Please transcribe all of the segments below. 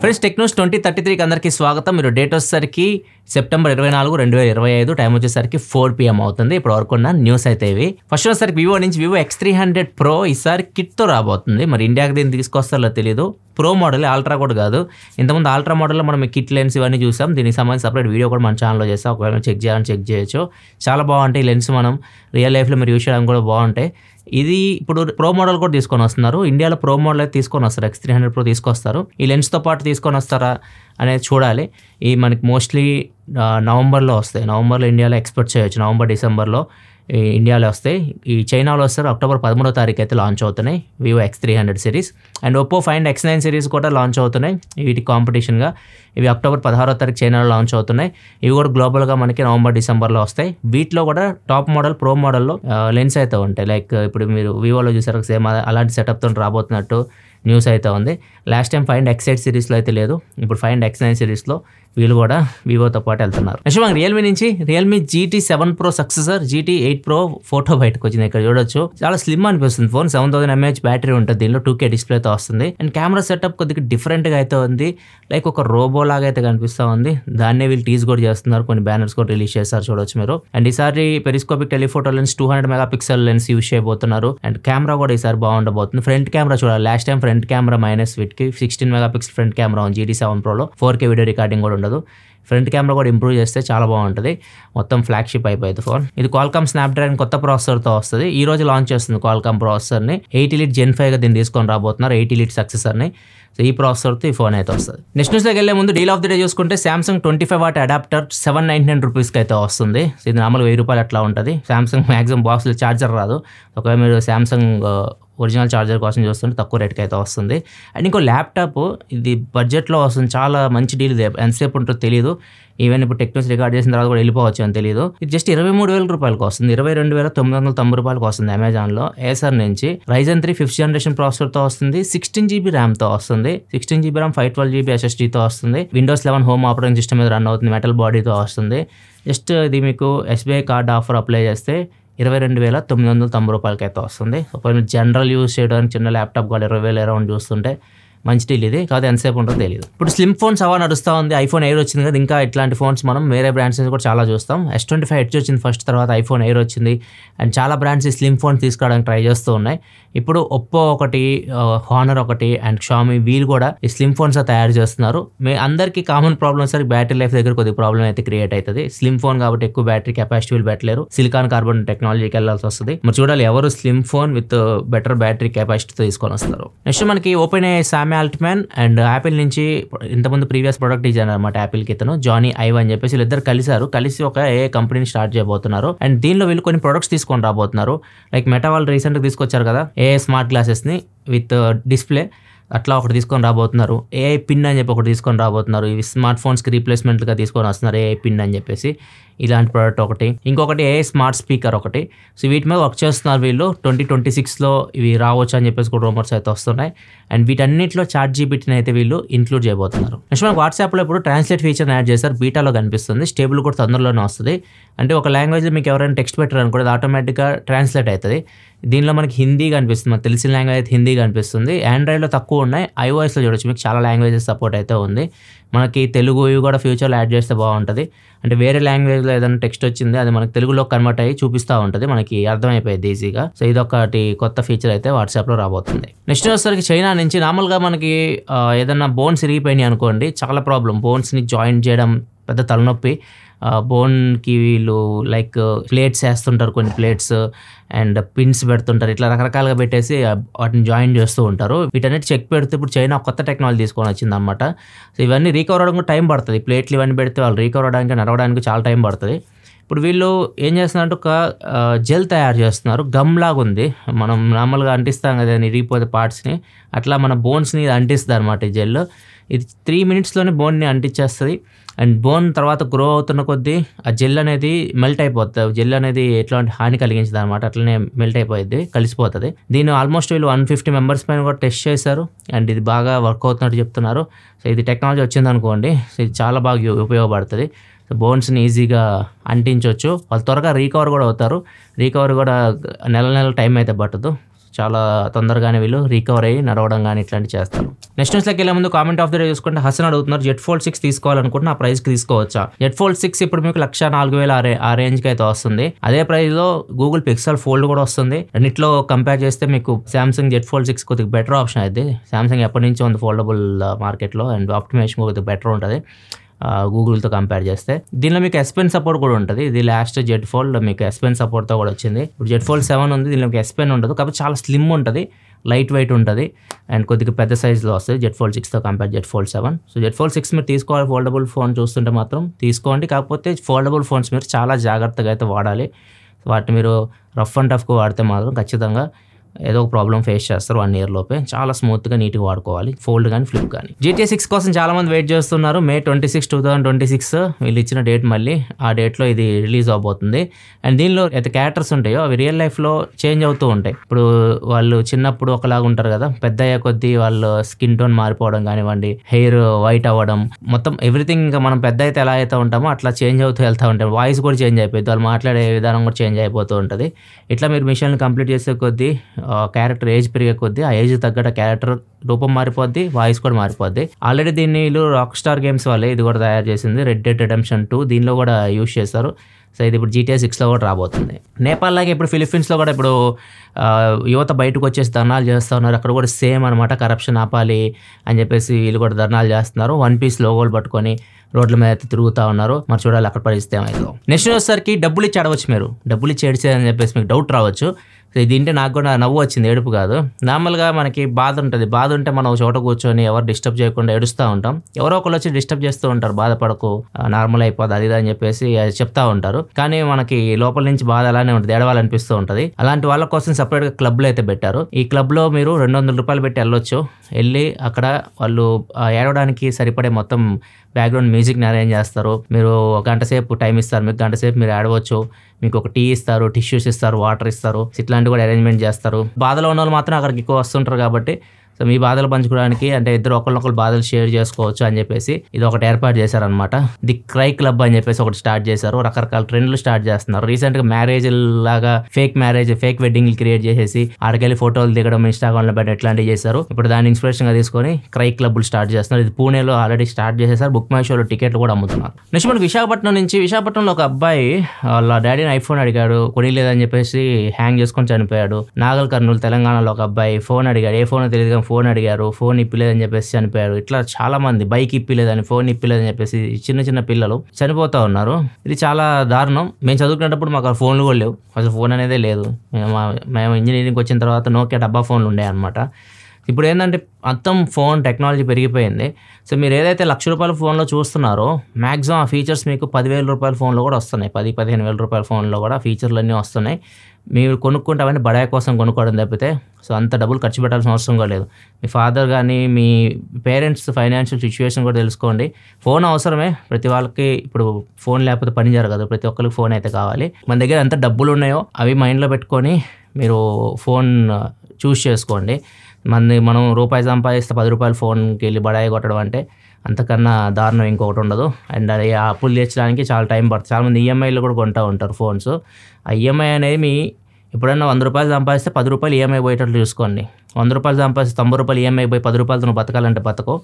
Friends Technos 2033కి అందరికీ స్వాగతం. మీరు డేట్ వచ్చేసరికి సెప్టెంబర్ 24, 2025 టైం వచ్చేసరికి 4 PM అవుతుంది. ఇప్పుడు వరకు ఉన్న న్యూస్ అయితే ఇవి. ఫస్ట్ వచ్చేసరికి వివో నుంచి వివో X300 Pro ఈసారి కిట్తో రాబోతుంది. మరి ఇండియాకి దీన్ని తీసుకొస్తారో తెలియదు. ప్రో మోడల్, ఆల్ట్రా కూడా కాదు. ఇంతకుముందు ఆల్ట్రా మోడల్లో మనం కిట్ లెన్స్ ఇవన్నీ చూసాం. దీనికి సంబంధించి సపరేట్ వీడియో కూడా మన ఛానల్లో చేస్తాం. ఒకవేళ చెక్ చేయాలని చెక్ చేయొచ్చు. చాలా బాగుంటాయి ఈ లెన్స్. మనం రియల్ లైఫ్లో మీరు యూస్ చేయడానికి కూడా బాగుంటాయి. ఇది ఇప్పుడు ప్రో మోడల్ కూడా తీసుకొని వస్తున్నారు. ఇండియాలో ప్రో మోడల్ అయితే తీసుకొని వస్తారు. X300 Pro తీసుకొస్తారు. ఈ లెన్స్తో పాటు తీసుకొని వస్తారా అనేది చూడాలి. ఈ మనకి మోస్ట్లీ నవంబర్లో వస్తాయి. నవంబర్లో ఇండియాలో ఎక్స్పెక్ట్ చేయొచ్చు. నవంబర్, డిసెంబర్లో ఇండియాలో వస్తాయి. ఈ చైనాలో వస్తారు. అక్టోబర్ 13వ తారీఖు అయితే లాంచ్ అవుతున్నాయి Vivo X300 series. And Oppo find X9 series కూడా లాంచ్ అవుతున్నాయి. వీటికి కాంపిటీషన్గా ఇవి అక్టోబర్ 16వ తారీఖు చైనాలో లాంచ్ అవుతున్నాయి. ఇవి కూడా గ్లోబల్గా మనకి నవంబర్, డిసెంబర్లో వస్తాయి. వీటిలో కూడా టాప్ మోడల్ ప్రో మోడల్లో లెన్స్ అయితే ఉంటాయి. లైక్ ఇప్పుడు మీరు వివోలో చూసారు సేమ్ అలాంటి సెటప్తో రాబోతున్నట్టు న్యూస్ అయితే ఉంది. లాస్ట్ టైం ఫైండ్ X8 సిరీస్లో అయితే లేదు. ఇప్పుడు ఫైండ్ X9 సిరీస్లో వీళ్ళు కూడా వివోతో పాటు వెళ్తున్నారు. నెక్స్ట్ మనకి రియల్మీ నుంచి Realme GT7 Pro successor GT8 Pro photo బయటకు వచ్చింది. ఇక్కడ చూడొచ్చు. చాలా స్లిమ్ అనిపిస్తుంది ఫోన్. 7000 mAh బ్యాటరీ ఉంటుంది. దీనిలో 2K డిస్ప్లేతో వస్తుంది. అండ్ కెమెరా సెటప్ కొద్దిగా డిఫరెంట్గా అయితే ఉంది. లైక్ ఒక రోబో లాగా అయితే కనిపిస్తూ ఉంది. దాన్నే వీళ్ళు టీజ్ కూడా చేస్తున్నారు. కొన్ని బ్యానర్స్ కూడా రిలీజ్ చేస్తారు, చూడొచ్చు మీరు. అండ్ ఈసారి periscopic telephoto lens 200 MP lens use చేయబోతున్నారు. అండ్ కెమెరా కూడా ఈసారి బాగుండబోతుంది. ఫ్రంట్ కెమెరా చూడాలి. Last time front camera minus వీటికి 16 MP ఫ్రంట్ కెమెరా ఉంది GT7 Proలో. 4K వీడియో రికార్డింగ్ కూడా ఉండదు. ఫ్రంట్ కెమెరా కూడా ఇంప్రూవ్ చేస్తే చాలా బాగుంటుంది. మొత్తం ఫ్లాగ్షిప్ అయిపోయింది ఫోన్. ఇది క్వాల్కామ్ స్నాప్డ్రాగన్ కొత్త ప్రాసెసర్తో వస్తుంది. ఈ రోజు లాంచ్ చేస్తుంది క్వాల్కామ్ ప్రాసెసర్ని. 8 Elite Gen 5గా దీన్ని తీసుకొని రాబోతున్నారు. 8 Elite సక్సెసర్ని. సో ఈ ప్రాసెసర్తో ఈ ఫోన్ అయితే వస్తుంది. నెక్స్ట్ న్యూస్లోకి వెళ్ళే ముందు డీల్ ఆఫ్ ది డే చూసుకుంటే Samsung 25W అడాప్టర్ 799 రూపీస్కి అయితే వస్తుంది. సో ఇది నార్మల్ ₹1000 అట్లా ఉంటుంది. Samsung మ్యాక్సిమం బాక్స్లో ఛార్జర్ రాదు. ఒకవేళ మీరు Samsung ఒరిజినల్ ఛార్జర్ కోసం చూస్తుంటే తక్కువ రేట్కి అయితే వస్తుంది. అండ్ ఇంకో ల్యాప్టాప్ ఇది బడ్జెట్లో వస్తుంది. చాలా మంచి డీల్. ఇది ఎంతసేపు ఉంటుందో తెలియదు. ఈవెన్ ఇప్పుడు టెక్నోస్ రికార్డ్ చేసిన తర్వాత కూడా వెళ్ళిపోవచ్చు అని తెలియదు. ఇది జస్ట్ ₹23,000 వస్తుంది. ₹22,990 వస్తుంది అమెజాన్లో. ఏసర్ నుంచి Ryzen 3 5th జనరేషన్ ప్రాసెసర్తో వస్తుంది. 16GB ర్యామ్తో వస్తుంది. 16GB ర్యామ్ 512GB SSDతో వస్తుంది. Windows 11 హోమ్ ఆపరేటింగ్ సిస్టమ్ మీద రన్ అవుతుంది. మెటల్ బాడీతో వస్తుంది. జస్ట్ ఇది మీకు SBI కార్డ్ ఆఫర్ అప్లై చేస్తే ₹22,990 అయితే వస్తుంది. ఒకవేళ జనరల్ యూస్ చేయడానికి చిన్న ల్యాప్టాప్ కూడా 20,000 అరౌండ్ చూస్తుంటే మంచి డీల్ ఇది. కాదు ఎంతసేపు ఉంటుందో తెలియదు. ఇప్పుడు స్లిమ్ ఫోన్స్ అవా నడుస్తూ ఉంది. iPhone Air వచ్చింది కదా. ఇంకా ఇట్లాంటి ఫోన్స్ మనం వేరే బ్రాండ్స్ నుంచి కూడా చాలా చూస్తాం. S25 Edge వచ్చింది ఫస్ట్, తర్వాత iPhone Air వచ్చింది. అండ్ చాలా బ్రాండ్స్ ఈ స్లిమ్ ఫోన్ తీసుకురావడానికి ట్రై చేస్తూ ఉన్నాయి. ఇప్పుడు ఒప్పో ఒకటి, హానర్ ఒకటి అండ్ షామీ వీళ్ళు కూడా ఈ స్లిమ్ ఫోన్స్ తయారు చేస్తున్నారు. అందరికీ కామన్ ప్రాబ్లమ్ సరే బ్యాటరీ లైఫ్ దగ్గర కొద్దిగా ప్రాబ్లం అయితే క్రియేట్ అవుతుంది. స్లిమ్ ఫోన్ కాబట్టి ఎక్కువ బ్యాటరీ కెపాసిటీ వీళ్ళు పెట్టలేరు. సిలికాన్ కార్బన్ టెక్నాలజీకి వెళ్ళాల్సి వస్తుంది. మరి చూడాలి ఎవరు slim phone with better battery కెపాసిటీతో తీసుకొని వస్తారు. నెక్స్ట్ మనకి OpenAI Sam Altman and Apple నుంచి ఇంతకుముందు ప్రీవియస్ ప్రొడక్ట్ డిజైనర్ అనమాట యాపిల్కి ఇతను జానీ ఐవ్ అని చెప్పేసి వీళ్ళిద్దరు కలిసి ఒక ఏ కంపెనీని స్టార్ట్ చేయబోతున్నారు. అండ్ దీనిలో వీళ్ళు కొన్ని ప్రొడక్ట్స్ తీసుకొని రాబోతున్నారు. లైక్ మెటా వాళ్ళు రీసెంట్గా తీసుకొచ్చారు కదా ఏ స్మార్ట్ గ్లాసెస్ని విత్ డిస్ప్లే, అట్లా ఒకటి తీసుకొని రాబోతున్నారు. AI పిన్ అని చెప్పి ఒకటి తీసుకొని రాబోతున్నారు. ఇవి స్మార్ట్ ఫోన్స్కి రీప్లేస్మెంట్గా తీసుకొని వస్తున్నారు AI పిన్ అని చెప్పేసి. ఇలాంటి ప్రోడక్ట్ ఒకటి. ఇంకొకటి AI స్మార్ట్ స్పీకర్ ఒకటి. సో వీటి మీద వర్క్ చేస్తున్నారు వీళ్ళు. 2026లో ఇవి రావచ్చు అని చెప్పేసి కూడా రూమర్స్ అయితే వస్తున్నాయి. అండ్ వీటన్నిటిలో ChatGPTని అయితే వీళ్ళు ఇంక్లూడ్ చేయబోతున్నారు. నెక్స్ట్ మనకు వాట్సాప్లో ఇప్పుడు ట్రాన్స్లేట్ ఫీచర్ని యాడ్ చేశారు. బీటాలో కనిపిస్తుంది. స్టేబుల్ కూడా తొందరలోనే వస్తుంది. అంటే ఒక లాంగ్వేజ్లో మీకు ఎవరైనా టెక్స్ట్ పెట్టారు అనుకోండి, అది ఆటోమేటిక్గా ట్రాన్స్లేట్ అవుతుంది. దీనిలో మనకి హిందీ కనిపిస్తుంది. మనకు తెలిసిన లాంగ్వేజ్ అయితే హిందీ కనిపిస్తుంది. ఆండ్రాయిడ్లో తక్కువ ఉన్నాయి. iOSలో చూడొచ్చు మీకు చాలా లాంగ్వేజెస్ సపోర్ట్ అయితే ఉంది. మనకి తెలుగు ఇవి కూడా ఫ్యూచర్లో యాడ్ చేస్తే బాగుంటుంది. అంటే వేరే లాంగ్వేజ్లో ఏదైనా టెక్స్ట్ వచ్చింది అది మనకి తెలుగులో కన్వర్ట్ అయ్యి చూపిస్తూ ఉంటుంది. మనకి అర్థమైపోయింది ఈజీగా. సో ఇదొకటి కొత్త ఫీచర్ అయితే వాట్సాప్లో రాబోతుంది. నెక్స్ట్ వచ్చేసరికి చైనా నుంచి నార్మల్గా మనకి ఏదైనా బోన్స్ ఇరిగిపోయినాయి అనుకోండి, చాలా ప్రాబ్లం. బోన్స్ని జాయిన్ చేయడం పెద్ద తలనొప్పి. బోన్కి వీళ్ళు లైక్ ప్లేట్స్ వేస్తుంటారు, కొన్ని ప్లేట్స్ అండ్ పిన్స్ పెడుతుంటారు. ఇట్లా రకరకాలుగా పెట్టేసి వాటిని జాయిన్ చేస్తూ ఉంటారు. వీటన్నిటి చెక్ పెడితే ఇప్పుడు చైనా కొత్త టెక్నాలజీ తీసుకొని వచ్చింది అనమాట. సో ఇవన్నీ రీకవర్ అవడానికి టైం పడుతుంది. ప్లేట్లు ఇవన్నీ పెడితే వాళ్ళు రీకవర్ అవడానికి నడవడానికి చాలా టైం పడుతుంది. ఇప్పుడు వీళ్ళు ఏం చేస్తున్నారంటే ఒక జెల్ తయారు చేస్తున్నారు. గమ్ లాగా ఉంది. మనం నార్మల్గా అంటిస్తాం కదా ఇరిగిపోతే పార్ట్స్ని, అట్లా మన బోన్స్ని అంటిస్తుంది అనమాట ఈ జెల్. ఇది 3 minutesలోనే బోన్ని అంటించేస్తుంది. అండ్ బోన్ తర్వాత గ్రో అవుతున్న కొద్దీ ఆ జెల్ అనేది మెల్ట్ అయిపోతుంది. జెల్ అనేది ఎట్లాంటి హాని కలిగించదు అనమాట. అట్లనే మెల్ట్ అయిపోయింది, కలిసిపోతుంది. దీన్ని ఆల్మోస్ట్ వీళ్ళు 150 members పైన కూడా టెస్ట్ చేశారు. అండ్ ఇది బాగా వర్క్ అవుతున్నట్టు చెప్తున్నారు. సో ఇది టెక్నాలజీ వచ్చిందనుకోండి, సో ఇది చాలా బాగా ఉపయోగపడుతుంది. సో బోన్స్ని ఈజీగా అంటించవచ్చు. వాళ్ళు త్వరగా రీకవర్ కూడా అవుతారు. రీకవర్ కూడా నెల టైం అయితే పట్టదు. చాలా తొందరగానే వీళ్ళు రికవర్ అయ్యి నడవడం కానీ ఇట్లాంటివి చేస్తారు. నెక్స్ట్ న్యూస్లోకి వెళ్ళే ముందు కామెంట్ ఆఫ్ ద డే చూసుకుంటే హసన్ అడుగుతున్నారు, జెట్ ఫోల్డ్ 6 తీసుకోవాలనుకుంటున్నా, ఆ ప్రైస్కి తీసుకోవచ్చా? జెట్ ఫోల్డ్ 6 ఇప్పుడు మీకు 1,04,000 ఆ రేంజ్కి అయితే వస్తుంది. అదే ప్రైస్లో గూగుల్ పిక్సెల్ ఫోల్డ్ కూడా వస్తుంది. రెండిట్లో కంపేర్ చేస్తే మీకు సామ్సంగ్ జెట్ ఫోల్డ్ 6 కొద్దిగా బెటర్ ఆప్షన్ అయితే. సామ్సంగ్ ఎప్పటి నుంచో ఉంది ఫోల్డబుల్ మార్కెట్లో అండ్ ఆప్టిమైజేషన్ కొద్దిగా బెటర్ ఉంటుంది గూగుల్తో కంపేర్ చేస్తే. దీనిలో మీకు S Pen సపోర్ట్ కూడా ఉంటుంది. ఇది లాస్ట్ జెట్ ఫోల్డ్ మీకు S Pen సపోర్ట్తో కూడా వచ్చింది. ఇప్పుడు జెట్ ఫోల్డ్ 7 ఉంది, దీనిలో మీకు S Pen ఉండదు కాబట్టి చాలా స్లిమ్ ఉంటుంది, లైట్ వెయిట్ ఉంటుంది అండ్ కొద్దిగా పెద్ద సైజ్లో వస్తుంది జెట్ ఫోల్డ్ 6తో compare Z Fold 7. So Z Fold 6 మీరు తీసుకోవాలి, ఫోల్డబుల్ ఫోన్ చూస్తుంటే మాత్రం తీసుకోండి. కాకపోతే ఫోల్డబుల్ ఫోన్స్ మీరు చాలా జాగ్రత్తగా అయితే వాడాలి. వాటిని మీరు రఫ్ అండ్ టఫ్గా వాడితే మాత్రం ఖచ్చితంగా ఏదో ఒక ప్రాబ్లం ఫేస్ చేస్తారు 1 year లోపే. చాలా స్మూత్గా నీట్గా వాడుకోవాలి ఫోల్డ్ కానీ ఫ్లిప్ కానీ. GTA 6 కోసం చాలా మంది వెయిట్ చేస్తున్నారు. May 26, 2026 వీళ్ళు ఇచ్చిన డేట్, మళ్ళీ ఆ డేట్లో ఇది రిలీజ్ అవబోతుంది. అండ్ దీనిలో అయితే క్యారెక్టర్స్ ఉంటాయో అవి రియల్ లైఫ్లో చేంజ్ అవుతూ ఉంటాయి. ఇప్పుడు వాళ్ళు చిన్నప్పుడు ఒకలాగా ఉంటారు కదా, పెద్ద అయ్యే కొద్దీ వాళ్ళు స్కిన్ టోన్ మారిపోవడం కానివ్వండి, హెయిర్ వైట్ అవ్వడం, మొత్తం ఎవ్రీథింగ్ ఇంకా మనం పెద్ద అయితే ఎలా అయితే ఉంటామో అట్లా చేంజ్ అవుతూ వెళ్తూ ఉంటాం. వాయిస్ కూడా చేంజ్ అయిపోయింది, వాళ్ళు మాట్లాడే విధానం కూడా చేంజ్ అయిపోతూ ఉంటుంది. ఇట్లా మీరు మిషన్ కంప్లీట్ చేసే కొద్దీ క్యారెక్టర్ ఏజ్ పెరిగే కొద్దీ ఆ ఏజ్ తగ్గట్టు క్యారెక్టర్ రూపం మారిపోద్ది, వాయిస్ కూడా మారిపోద్ది. ఆల్రెడీ దీన్ని వీళ్ళు రాక్ స్టార్ గేమ్స్ వాళ్ళే ఇది కూడా తయారు చేసింది. రెడ్ డెడ్ రెడెంప్షన్ 2 దీనిలో కూడా యూజ్ చేస్తారు. సో ఇది ఇప్పుడు GTA 6లో కూడా రాబోతుంది. నేపాల్ లాగే ఇప్పుడు ఫిలిప్పీన్స్లో కూడా ఇప్పుడు యువత బయటకు వచ్చేసి ధర్నాలు చేస్తూ ఉన్నారు. అక్కడ కూడా సేమ్ అనమాట, కరప్షన్ ఆపాలి అని చెప్పేసి వీళ్ళు కూడా ధర్నాలు చేస్తున్నారు. 1 Piece లోగోలు పట్టుకొని రోడ్ల మీద అయితే తిరుగుతూ ఉన్నారు. మరి చూడాలి అక్కడ పరిస్థితి ఏమైందో. నెక్స్ట్ వచ్చేసరికి డబ్బులు ఇచ్చి అడవచ్చు, మీరు డబ్బులు ఇచ్చి ఏడ్చేదని చెప్పేసి మీకు డౌట్ రావచ్చు. సో ఇది ఇంటే నాకు కూడా నవ్వు వచ్చింది, ఏడుపు కాదు. నార్మల్గా మనకి బాధ ఉంటుంది, బాధ ఉంటే మనం ఒక చోట కూర్చొని ఎవరు డిస్టర్బ్ చేయకుండా ఏడుస్తూ ఉంటాం. ఎవరో ఒకళ్ళు వచ్చి డిస్టర్బ్ చేస్తూ ఉంటారు, బాధపడకు నార్మల్ అయిపోద్ది అది అని చెప్పేసి చెప్తా ఉంటారు. కానీ మనకి లోపల నుంచి బాధ అలానే ఉంటుంది, ఏడవాలనిపిస్తూ ఉంటుంది. అలాంటి వాళ్ళ కోసం సపరేట్గా క్లబ్లు అయితే పెట్టారు. ఈ క్లబ్లో మీరు 200 రూపాయలు పెట్టి వెళ్ళొచ్చు. వెళ్ళి అక్కడ వాళ్ళు ఏడవడానికి సరిపడే మొత్తం బ్యాక్గ్రౌండ్ మ్యూజిక్ని అరేంజ్ చేస్తారు. మీరు 1 గంట సేపు టైం ఇస్తారు, మీకు 1 గంట సేపు మీరు ఆడవచ్చు. మీకు ఒక టీ ఇస్తారు, టిష్యూస్ ఇస్తారు, వాటర్ ఇస్తారు, ఇట్లాంటివి కూడా అరేంజ్మెంట్ చేస్తారు. బాధలో ఉన్న వాళ్ళు మాత్రం అక్కడికి ఎక్కువ వస్తుంటారు కాబట్టి సో మీ బాధలు పంచుకోవడానికి అంటే ఇద్దరు ఒకళ్ళొకరు బాధలు షేర్ చేసుకోవచ్చు అని చెప్పేసి ఇది ఒకటి ఏర్పాటు చేశారనమాట. ది క్రై క్లబ్ అని చెప్పేసి ఒకటి స్టార్ట్ చేశారు. రకరకాల ట్రెండ్లు స్టార్ట్ చేస్తున్నారు. రీసెంట్గా మ్యారేజ్ లాగా ఫేక్ వెడ్డింగ్లు క్రియేట్ చేసేసి ఆడికెళ్ళి ఫోటోలు దిగడం, ఇన్స్టాగ్రామ్లో పెట్టడం ఇట్లాంటివి చేశారు. ఇప్పుడు దాన్ని ఇన్స్పిరేషన్గా తీసుకొని క్రై క్లబ్లు స్టార్ట్ చేస్తున్నారు. ఇది పూణేలో ఆల్రెడీ స్టార్ట్ చేసేసారు. బుక్ మై షోలో టికెట్లు కూడా అమ్ముతున్నారు. నెక్స్ట్ మనకి విశాఖపట్నంలో ఒక అబ్బాయి వాళ్ళ డాడీని ఐఫోన్ అడిగాడు, కొనిలేదని చెప్పేసి హ్యాంగ్ చేసుకొని చనిపోయాడు. నాగల్ కర్నూలు తెలంగాణలో ఒక అబ్బాయి ఫోన్ అడిగాడు, ఏ ఫోన్ తెలియదు ఫోన్ అడిగారు, ఫోన్ ఇప్పలేదని చెప్పేసి చనిపోయారు. ఇట్లా చాలా మంది బైక్ ఇప్పలేదని, ఫోన్ ఇప్పలేదని చెప్పేసి చిన్న పిల్లలు చనిపోతా ఉన్నారు. ఇది చాలా దారుణం. మేము చదువుకునేటప్పుడు మాకు ఫోన్లు కూడా లేవు, అసలు ఫోన్ అనేదే లేదు. మేము ఇంజనీరింగ్కి వచ్చిన తర్వాత నోకియా డబ్బా ఫోన్లు ఉండే అనమాట. ఇప్పుడు ఏంటంటే మొత్తం ఫోన్ టెక్నాలజీ పెరిగిపోయింది. సో మీరు ఏదైతే ₹1,00,000 ఫోన్లో చూస్తున్నారో మ్యాక్సిమం ఆ ఫీచర్స్ మీకు ₹10,000 ఫోన్లో కూడా వస్తున్నాయి. 10-15 వేల ఫోన్లో కూడా ఫీచర్లు అన్నీ వస్తున్నాయి. మీరు కొనుక్కుంటే అవన్నీ బడాయి కోసం కొనుక్కోవడం తప్పితే సో అంత డబ్బులు ఖర్చు పెట్టాల్సిన అవసరం కూడా లేదు. మీ ఫాదర్ కానీ మీ పేరెంట్స్ ఫైనాన్షియల్ సిచ్యువేషన్ కూడా తెలుసుకోండి. ఫోన్ అవసరమే ప్రతి వాళ్ళకి. ఇప్పుడు ఫోన్ లేకపోతే పని జరగదు, ప్రతి ఒక్కరికి ఫోన్ అయితే కావాలి. మన దగ్గర ఎంత డబ్బులు ఉన్నాయో అవి మైండ్లో పెట్టుకొని మీరు ఫోన్ చూస్ చేసుకోండి. మనం రూపాయి సంపాదిస్తే ₹10 ఫోన్కి వెళ్ళి బడాయి కొట్టడం అంటే అంతకన్నా దారుణం ఇంకొకటి ఉండదు. అండ్ అది ఆ అప్పులు తీర్చడానికి చాలా టైం పడుతుంది. చాలామంది ఈఎంఐలు కూడా కొంటూ ఉంటారు ఫోన్స్. ఆ ఈఎంఐ అనేది మీ ఎప్పుడన్నా ₹100 సంపాదిస్తే ₹10 ఈఎంఐ పోయేటట్లు చూసుకోండి. ₹100 సంపాదిస్తే ₹90 ఈఎంఐ పోయి ₹10 నువ్వు బతకాలంటే బతకో.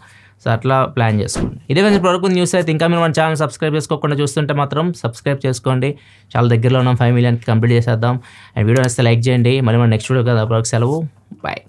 సో అట్లా ప్లాన్ చేసుకోండి. ఇదే విధంగా ప్రొడక్ట్ న్యూస్ అయితే ఇంకా మీరు మన ఛానల్ సబ్స్క్రైబ్ చేసుకోకుండా చూస్తుంటే మాత్రం సబ్స్క్రైబ్ చేసుకోండి. చాలా దగ్గరలో ఉన్నాం, 5 మిలియన్కి కంప్లీట్ చేసేద్దాం. అండ్ వీడియో నచ్చితే లైక్ చేయండి. మళ్ళీ మన నెక్స్ట్ వీడియో కదా, సెలవు, బాయ్.